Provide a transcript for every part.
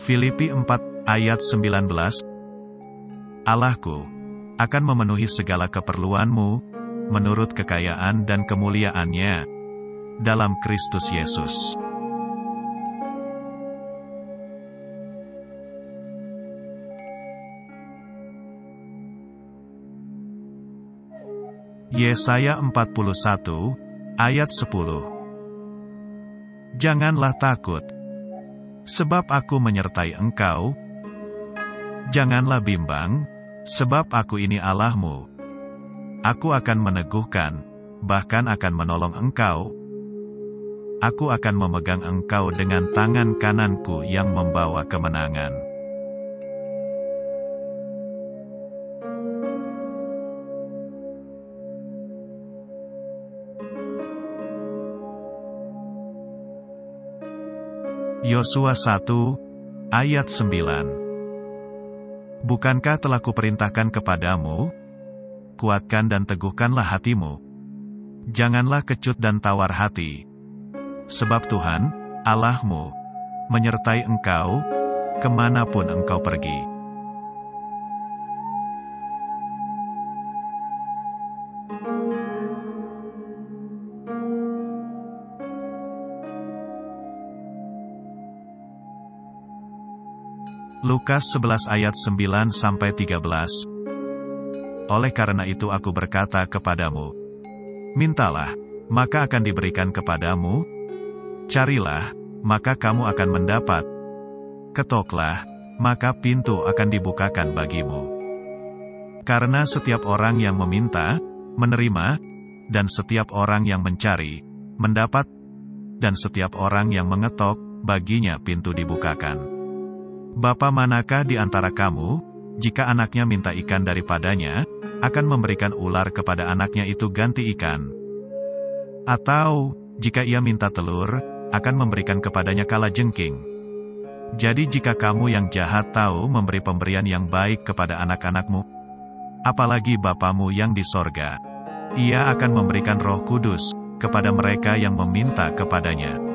Filipi 4 ayat 19. Allahku akan memenuhi segala keperluanmu menurut kekayaan dan kemuliaan-Nya dalam Kristus Yesus. Yesaya 41 ayat 10. Janganlah takut, sebab aku menyertai engkau. Janganlah bimbang, sebab aku ini Allahmu. Aku akan meneguhkan, bahkan akan menolong engkau. Aku akan memegang engkau dengan tangan kananku yang membawa kemenangan. Yosua 1 ayat 9. Bukankah telah kuperintahkan kepadamu? Kuatkan dan teguhkanlah hatimu. Janganlah kecut dan tawar hati. Sebab Tuhan, Allahmu, menyertai engkau, kemanapun engkau pergi. Lukas 11 ayat 9-13. Oleh karena itu aku berkata kepadamu, mintalah, maka akan diberikan kepadamu, carilah, maka kamu akan mendapat, ketoklah, maka pintu akan dibukakan bagimu. Karena setiap orang yang meminta, menerima, dan setiap orang yang mencari, mendapat, dan setiap orang yang mengetok, baginya pintu dibukakan. Bapa manakah di antara kamu, jika anaknya minta ikan daripadanya, akan memberikan ular kepada anaknya itu ganti ikan? Atau, jika ia minta telur, akan memberikan kepadanya kalajengking? Jadi jika kamu yang jahat tahu memberi pemberian yang baik kepada anak-anakmu, apalagi Bapamu yang di sorga, Ia akan memberikan Roh Kudus kepada mereka yang meminta kepadanya.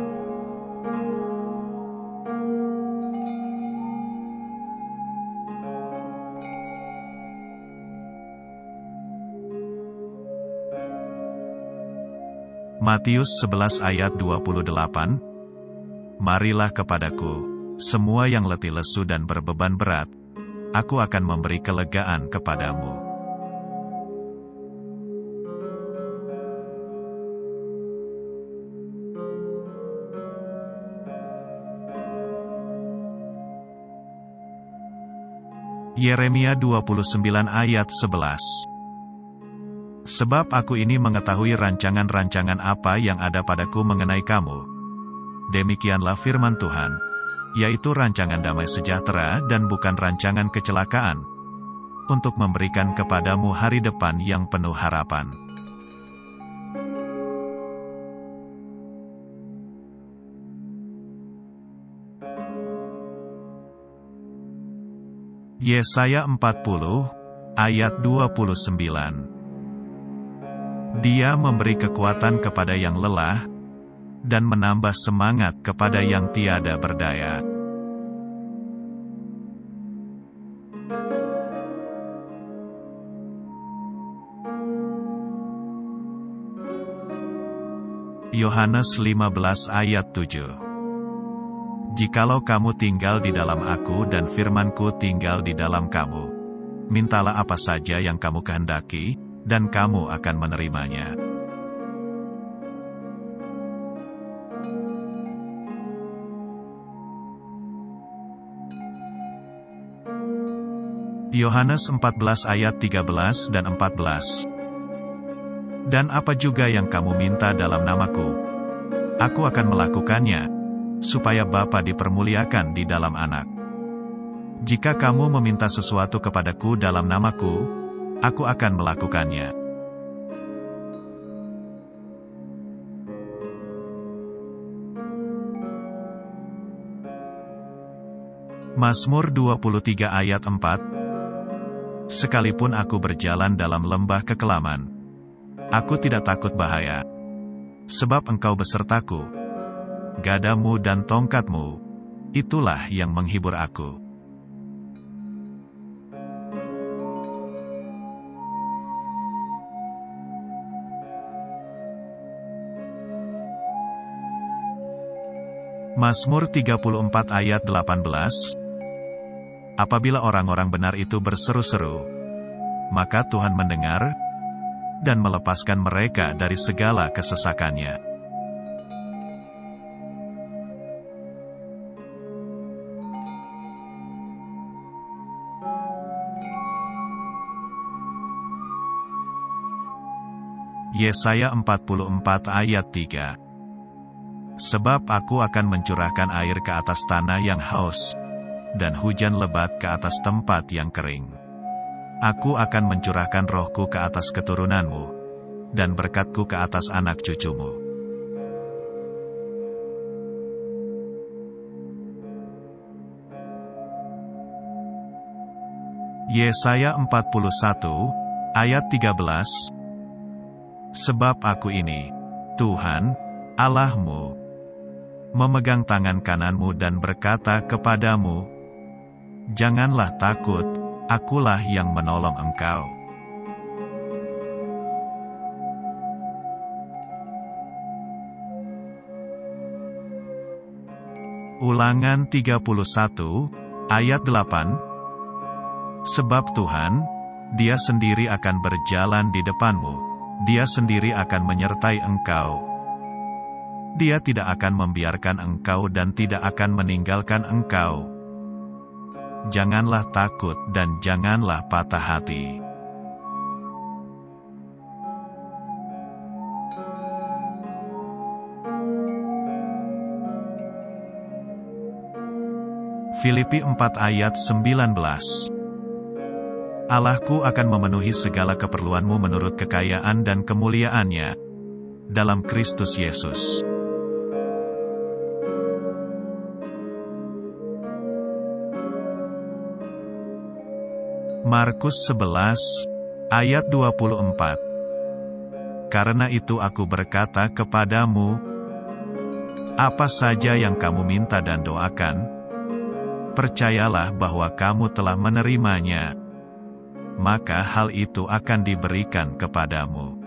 Matius 11 ayat 28. Marilah kepadaku, semua yang letih lesu dan berbeban berat, aku akan memberi kelegaan kepadamu. Yeremia 29 ayat 11. Sebab aku ini mengetahui rancangan-rancangan apa yang ada padaku mengenai kamu. Demikianlah firman Tuhan, yaitu rancangan damai sejahtera dan bukan rancangan kecelakaan, untuk memberikan kepadamu hari depan yang penuh harapan. Yesaya 40 ayat 29. Dia memberi kekuatan kepada yang lelah, dan menambah semangat kepada yang tiada berdaya. Yohanes 15 ayat 7. Jikalau kamu tinggal di dalam aku dan firman-Ku tinggal di dalam kamu, mintalah apa saja yang kamu kehendaki, dan kamu akan menerimanya. Yohanes 14 ayat 13 dan 14. Dan apa juga yang kamu minta dalam namaku, aku akan melakukannya, supaya Bapa dipermuliakan di dalam Anak. Jika kamu meminta sesuatu kepadaku dalam namaku, aku akan melakukannya. Mazmur 23 ayat 4. Sekalipun aku berjalan dalam lembah kekelaman, aku tidak takut bahaya, sebab Engkau besertaku. Gadamu dan tongkatmu, itulah yang menghibur aku. Mazmur 34 ayat 18. Apabila orang-orang benar itu berseru-seru, maka Tuhan mendengar dan melepaskan mereka dari segala kesesakannya. Yesaya 44 ayat 3. Sebab aku akan mencurahkan air ke atas tanah yang haus, dan hujan lebat ke atas tempat yang kering. Aku akan mencurahkan rohku ke atas keturunanmu, dan berkatku ke atas anak cucumu. Yesaya 41, ayat 13. Sebab aku ini, Tuhan, Allahmu, memegang tangan kananmu dan berkata kepadamu, janganlah takut, akulah yang menolong engkau. Ulangan 31, ayat 8. Sebab Tuhan, Dia sendiri akan berjalan di depanmu, Dia sendiri akan menyertai engkau. Dia tidak akan membiarkan engkau dan tidak akan meninggalkan engkau. Janganlah takut dan janganlah patah hati. Filipi 4 ayat 19. Allahku akan memenuhi segala keperluanmu menurut kekayaan dan kemuliaannya dalam Kristus Yesus. Markus 11, ayat 24. Karena itu aku berkata kepadamu, apa saja yang kamu minta dan doakan, percayalah bahwa kamu telah menerimanya, maka hal itu akan diberikan kepadamu.